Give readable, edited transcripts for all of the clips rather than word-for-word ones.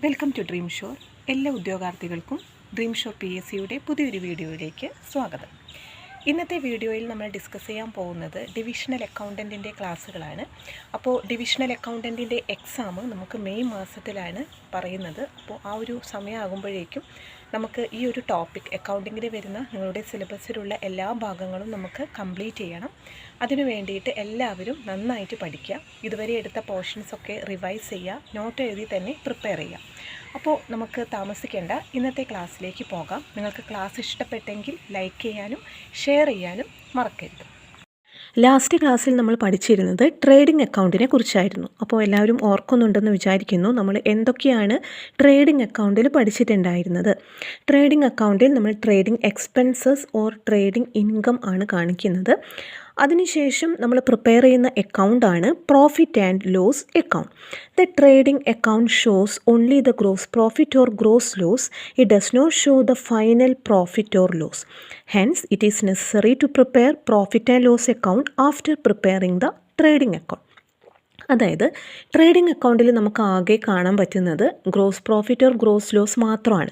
Welcome to dream shore. എല്ലാ ഉദ്യോഗാർത്ഥികൾക്കും dream shore PSCയുടെ പുതിയൊരു വീഡിയോയിലേക്ക് സ്വാഗതം. ഇന്നത്തെ വീഡിയോയിൽ നമ്മൾ ഡിസ്കസ് ചെയ്യാൻ പോകുന്നത് ഡിവിഷണൽ അക്കൗണ്ടൻറ്റിൻ്റെ ക്ലാസ്സുകളാണ്. അപ്പോൾ ഡിവിഷണൽ അക്കൗണ്ടൻറ്റിൻ്റെ എക്സാം നമുക്ക് മെയ് മാസത്തിലാണ് പറയുന്നത്. അപ്പോൾ ആ ഒരു സമയമാകുമ്പോഴേക്കും നമുക്ക് ഈ ഒരു ടോപ്പിക് അക്കൗണ്ടിങ്ങിൽ വരുന്ന നിങ്ങളുടെ സിലബസിലുള്ള എല്ലാ ഭാഗങ്ങളും നമുക്ക് കംപ്ലീറ്റ് ചെയ്യണം. അതിനു വേണ്ടിയിട്ട് എല്ലാവരും നന്നായിട്ട് പഠിക്കുക. ഇതുവരെ എടുത്ത പോർഷൻസൊക്കെ റിവൈസ് ചെയ്യുക, നോട്ട് എഴുതി തന്നെ പ്രിപ്പയർ ചെയ്യുക. അപ്പോൾ നമുക്ക് താമസിക്കേണ്ട ഇന്നത്തെ ക്ലാസ്സിലേക്ക് പോകാം. നിങ്ങൾക്ക് ക്ലാസ് ഇഷ്ടപ്പെട്ടെങ്കിൽ ലൈക്ക് ചെയ്യാനും ഷെയർ ചെയ്യാനും മറക്കരുത്. ലാസ്റ്റ് ക്ലാസ്സിൽ നമ്മൾ പഠിച്ചിരുന്നത് ട്രേഡിംഗ് അക്കൗണ്ടിനെ കുറിച്ചായിരുന്നു. അപ്പോൾ എല്ലാവരും ഓർക്കുന്നുണ്ടെന്ന് വിചാരിക്കുന്നു. നമ്മൾ എന്തൊക്കെയാണ് ട്രേഡിംഗ് അക്കൗണ്ടിൽ പഠിച്ചിട്ടുണ്ടായിരുന്നത്. ട്രേഡിംഗ് അക്കൗണ്ടിൽ നമ്മൾ trading expenses or trading income ആണ് കാണിക്കുന്നത്. അതിനുശേഷം നമ്മൾ പ്രിപ്പയർ ചെയ്യുന്ന അക്കൗണ്ടാണ് profit and loss account. The trading account shows only the gross profit or gross loss. It does not show the final profit or loss. Hence, it is necessary to prepare profit and loss account after preparing the trading account. അതായത് trading അക്കൗണ്ടിൽ നമുക്ക് ആകെ കാണാൻ പറ്റുന്നത് gross profit or gross loss മാത്രമാണ്.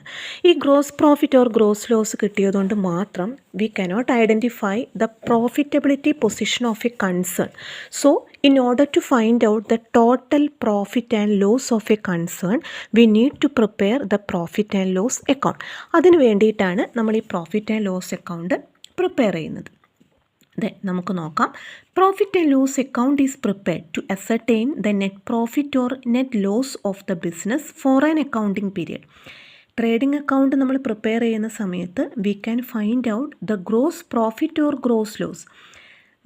ഈ gross profit or gross loss കിട്ടിയതുകൊണ്ട് മാത്രം we cannot identify the profitability position of a concern. So in order to find out the total profit and loss of a concern, we need to prepare the profit and loss account. അതിന് വേണ്ടിയിട്ടാണ് നമ്മൾ ഈ profit and loss account prepare ചെയ്യുന്നത്. നമുക്ക് നോക്കാം. Profit and loss account is prepared to ascertain the net profit or net loss of the business for an accounting period. Trading account നമ്മൾ prepare ചെയ്യുന്ന സമയത്ത് we can find out the gross profit or gross loss.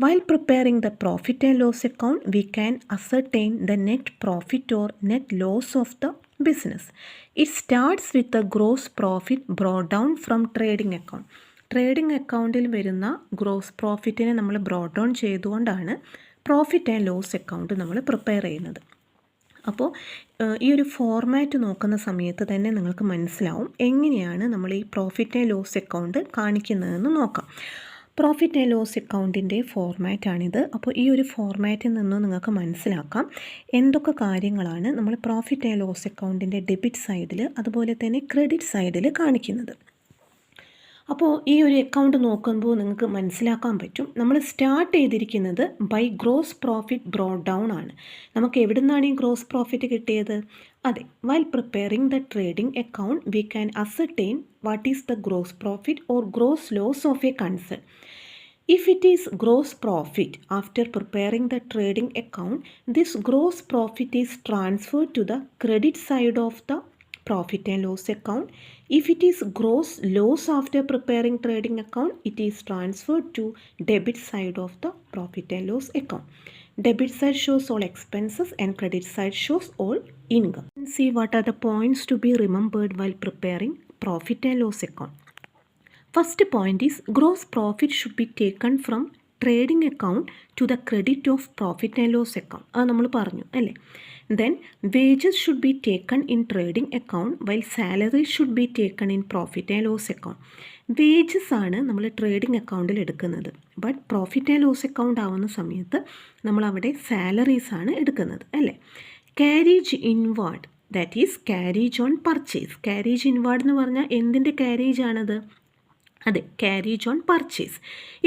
While preparing the profit and loss account, we can ascertain the net profit or net loss of the business. It starts with the gross profit brought down from trading account. Trading അക്കൗണ്ടിൽ വരുന്ന gross പ്രോഫിറ്റിനെ നമ്മൾ brought down ചെയ്തുകൊണ്ടാണ് profit and loss account നമ്മൾ prepare ചെയ്യുന്നത്. അപ്പോൾ ഈ ഒരു format നോക്കുന്ന സമയത്ത് തന്നെ നിങ്ങൾക്ക് മനസ്സിലാവും എങ്ങനെയാണ് നമ്മൾ ഈ പ്രോഫിറ്റ് ആൻഡ് ലോസ് അക്കൗണ്ട് കാണിക്കുന്നതെന്ന് നോക്കാം. പ്രോഫിറ്റ് ആൻഡ് ലോസ് അക്കൗണ്ടിൻ്റെ ഫോർമാറ്റാണിത്. അപ്പോൾ ഈ ഒരു ഫോർമാറ്റിൽ നിന്ന് നിങ്ങൾക്ക് മനസ്സിലാക്കാം എന്തൊക്കെ കാര്യങ്ങളാണ് നമ്മൾ പ്രോഫിറ്റ് ആൻഡ് ലോസ് അക്കൗണ്ടിൻ്റെ ഡെബിറ്റ് സൈഡിൽ അതുപോലെ തന്നെ ക്രെഡിറ്റ് സൈഡിൽ കാണിക്കുന്നത്. അപ്പോൾ ഈ ഒരു അക്കൗണ്ട് നോക്കുമ്പോൾ നിങ്ങൾക്ക് മനസ്സിലാക്കാൻ പറ്റും നമ്മൾ സ്റ്റാർട്ട് ചെയ്തിരിക്കുന്നത് by gross profit brought down ആണ്. നമുക്ക് എവിടെ നിന്നാണ് ഈ ഗ്രോസ് പ്രോഫിറ്റ് കിട്ടിയത്? അതെ, while preparing the trading account we can ascertain what is the gross profit or gross loss of a concern. If it is gross profit after preparing the trading account, this gross profit is transferred to the credit side of the profit and loss account. If it is gross loss after preparing trading account, it is transferred to debit side of the profit and loss account. Debit side shows all expenses and credit side shows all income. See what are the points to be remembered while preparing profit and loss account. First point is gross profit should be taken from trading account to the credit of profit and loss account. അത് നമ്മൾ പറഞ്ഞു അല്ലേ. Then wages should be taken in trading account while salary should be taken in profit and loss account. Wages ആണ് നമ്മൾ trading അക്കൗണ്ടിൽ എടുക്കുന്നത്. But profit and loss account ആവുന്ന സമയത്ത് നമ്മളവിടെ സാലറീസ് ആണ് എടുക്കുന്നത് അല്ലേ. Carriage inward, that is carriage on purchase. Carriage inward എന്ന് പറഞ്ഞാൽ എന്തിൻ്റെ ക്യാരേജ് ആണത്? അതെ, carriage on purchase.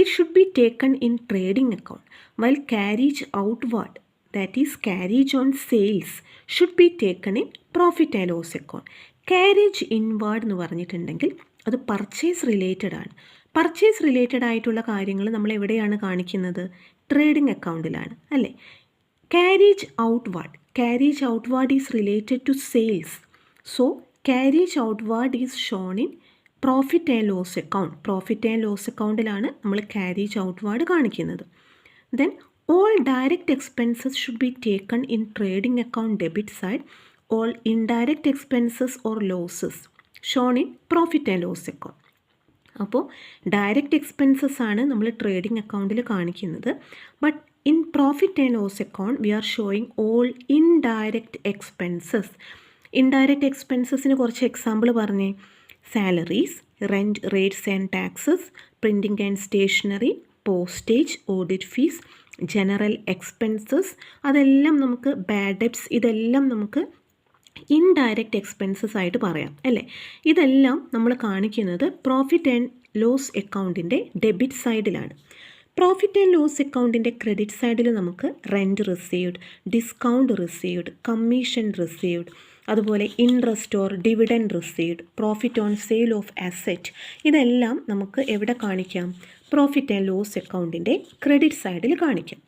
It should be taken in trading account while carriage outward, that is carriage on sales, should be taken in profit and loss account. Carriage inward എന്ന് പറഞ്ഞിട്ടുണ്ടെങ്കിൽ അത് purchase related ആണ്. Purchase related ആയിട്ടുള്ള കാര്യങ്ങൾ നമ്മൾ എവിടെയാണ് കാണിക്കുന്നത്? Trading അക്കൗണ്ടിലാണ് അല്ലേ. Carriage outward is related to sales. So carriage outward is shown in profit and loss account. Profit and loss അക്കൗണ്ടിലാണ് നമ്മൾ ക്യാരേജ് ഔട്ട്വാർഡ് കാണിക്കുന്നത്. Then all direct expenses should be taken in trading account debit side. All indirect expenses or losses shown in profit and loss account. അപ്പോൾ direct expenses ആണ് നമ്മൾ trading അക്കൗണ്ടിൽ കാണിക്കുന്നത്. But in profit and loss account we are showing all indirect expenses. Indirect എക്സ്പെൻസസിന് കുറച്ച് example പറഞ്ഞേ. Salaries, rent, rates and taxes, printing and stationery, postage, audit fees, general expenses, അതെല്ലാം നമുക്ക് ബാഡ് ഡെബ്റ്റ്സ്, ഇതെല്ലാം നമുക്ക് ഇൻഡയറക്റ്റ് എക്സ്പെൻസസ് ആയിട്ട് പറയാം അല്ലേ. ഇതെല്ലാം നമ്മൾ കാണിക്കുന്നത് പ്രോഫിറ്റ് ആൻഡ് ലോസ് അക്കൗണ്ടിൻ്റെ ഡെബിറ്റ് സൈഡിലാണ്. പ്രോഫിറ്റ് ആൻഡ് ലോസ് അക്കൗണ്ടിൻ്റെ ക്രെഡിറ്റ് സൈഡിൽ നമുക്ക് rent received, discount received, commission received, അതുപോലെ interest or dividend received, profit on sale of asset, ഇതെല്ലാം നമുക്ക് എവിടെ കാണിക്കാം? പ്രോഫിറ്റ് ആൻഡ് ലോസ് അക്കൗണ്ടിൻ്റെ ക്രെഡിറ്റ് സൈഡിൽ കാണിക്കാം.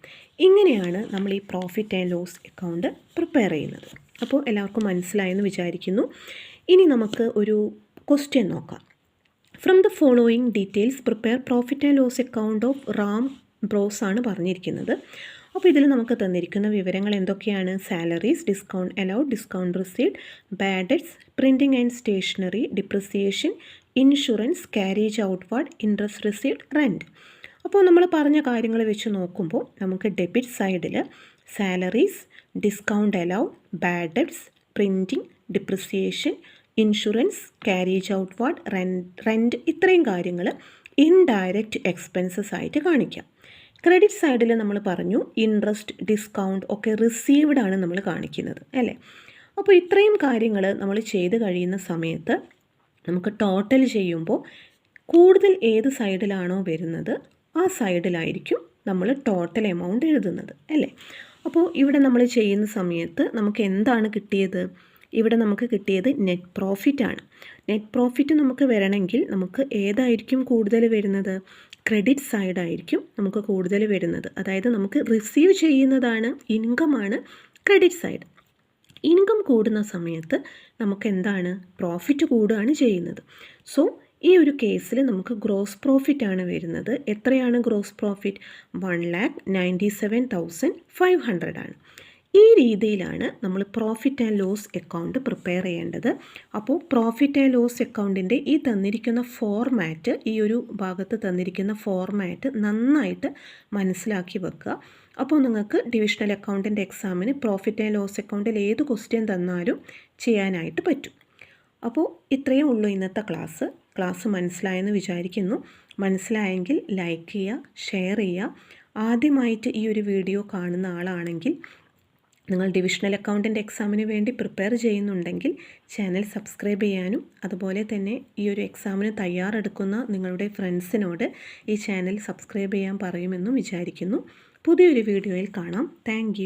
ഇങ്ങനെയാണ് നമ്മൾ ഈ profit and loss account prepare ചെയ്യുന്നത്. അപ്പോൾ എല്ലാവർക്കും മനസ്സിലായെന്ന് വിചാരിക്കുന്നു. ഇനി നമുക്ക് ഒരു ക്വസ്റ്റ്യൻ നോക്കാം. From the following details prepare profit and loss account of Ram Bros ആണ് പറഞ്ഞിരിക്കുന്നത്. അപ്പോൾ ഇതിൽ നമുക്ക് തന്നിരിക്കുന്ന വിവരങ്ങൾ എന്തൊക്കെയാണ്? Salaries, discount allowed, discount received, bad debts, printing and stationery, depreciation, insurance, carriage outward, interest received, rent. അപ്പോൾ നമ്മൾ പറഞ്ഞ കാര്യങ്ങൾ വെച്ച് നോക്കുമ്പോൾ നമുക്ക് ഡെബിറ്റ് സൈഡിൽ salaries, discount allowed, bad debts, printing, depreciation, insurance, carriage outward, rent, ഇത്രയും കാര്യങ്ങൾ ഇൻഡയറക്റ്റ് എക്സ്പെൻസസ് ആയിട്ട് കാണിക്കാം. ക്രെഡിറ്റ് സൈഡിൽ നമ്മൾ പറഞ്ഞു ഇൻട്രസ്റ്റ്, ഡിസ്കൗണ്ട് ഒക്കെ റിസീവ്ഡ് ആണ് നമ്മൾ കാണിക്കുന്നത് അല്ലേ. അപ്പോൾ ഇത്രയും കാര്യങ്ങൾ നമ്മൾ ചെയ്ത് കഴിയുന്ന സമയത്ത് നമുക്ക് ടോട്ടൽ ചെയ്യുമ്പോൾ കൂടുതൽ ഏത് സൈഡിലാണോ വരുന്നത് ആ സൈഡിലായിരിക്കും നമ്മൾ ടോട്ടൽ എമൗണ്ട് എഴുതുന്നത് അല്ലേ. അപ്പോൾ ഇവിടെ നമ്മൾ ചെയ്യുന്ന സമയത്ത് നമുക്ക് എന്താണ് കിട്ടിയത്? ഇവിടെ നമുക്ക് കിട്ടിയത് നെറ്റ് പ്രോഫിറ്റ് ആണ്. നെറ്റ് പ്രോഫിറ്റ് നമുക്ക് വരണമെങ്കിൽ നമുക്ക് ഏതായിരിക്കും കൂടുതൽ വരുന്നത്? ക്രെഡിറ്റ് സൈഡായിരിക്കും നമുക്ക് കൂടുതൽ വരുന്നത്. അതായത് നമുക്ക് റിസീവ് ചെയ്യുന്നതാണ്, ഇൻകമാണ് ക്രെഡിറ്റ് സൈഡ്. ഇൻകം കൂടുന്ന സമയത്ത് നമുക്ക് എന്താണ്? പ്രോഫിറ്റ് കൂടുകയാണ് ചെയ്യുന്നത്. സോ ഈ ഒരു കേസിൽ നമുക്ക് ഗ്രോസ് പ്രോഫിറ്റ് ആണ് വരുന്നത്. എത്രയാണ് ഗ്രോസ് പ്രോഫിറ്റ്? 1,97,500 ആണ്. ഈ രീതിയിലാണ് നമ്മൾ profit and loss account prepare ചെയ്യേണ്ടത്. അപ്പോൾ പ്രോഫിറ്റ് ആൻഡ് ലോസ് അക്കൗണ്ടിൻ്റെ ഈ തന്നിരിക്കുന്ന ഫോർമാറ്റ്, ഈ ഒരു ഭാഗത്ത് തന്നിരിക്കുന്ന ഫോർമാറ്റ് നന്നായിട്ട് മനസ്സിലാക്കി വെക്കുക. അപ്പോൾ നിങ്ങൾക്ക് ഡിവിഷണൽ അക്കൗണ്ടിൻ്റെ എക്സാമിന് പ്രോഫിറ്റ് ആൻഡ് ലോസ് അക്കൗണ്ടിൽ ഏത് ക്വസ്റ്റ്യൻ തന്നാലും ചെയ്യാനായിട്ട് പറ്റും. അപ്പോൾ ഇത്രയേ ഉള്ളൂ ഇന്നത്തെ ക്ലാസ് മനസ്സിലായെന്ന് വിചാരിക്കുന്നു. മനസ്സിലായെങ്കിൽ ലൈക്ക് ചെയ്യുക, ഷെയർ ചെയ്യുക. ആദ്യമായിട്ട് ഈ ഒരു വീഡിയോ കാണുന്ന ആളാണെങ്കിൽ നിങ്ങൾ ഡിവിഷണൽ അക്കൗണ്ടിൻ്റെ എക്സാമിന് വേണ്ടി പ്രിപ്പയർ ചെയ്യുന്നുണ്ടെങ്കിൽ ചാനൽ സബ്സ്ക്രൈബ് ചെയ്യാനും അതുപോലെ തന്നെ ഈ ഒരു എക്സാമിന് തയ്യാറെടുക്കുന്ന നിങ്ങളുടെ ഫ്രണ്ട്സിനോട് ഈ ചാനൽ സബ്സ്ക്രൈബ് ചെയ്യാൻ പറയുമെന്നും വിചാരിക്കുന്നു. പുതിയൊരു വീഡിയോയിൽ കാണാം. താങ്ക്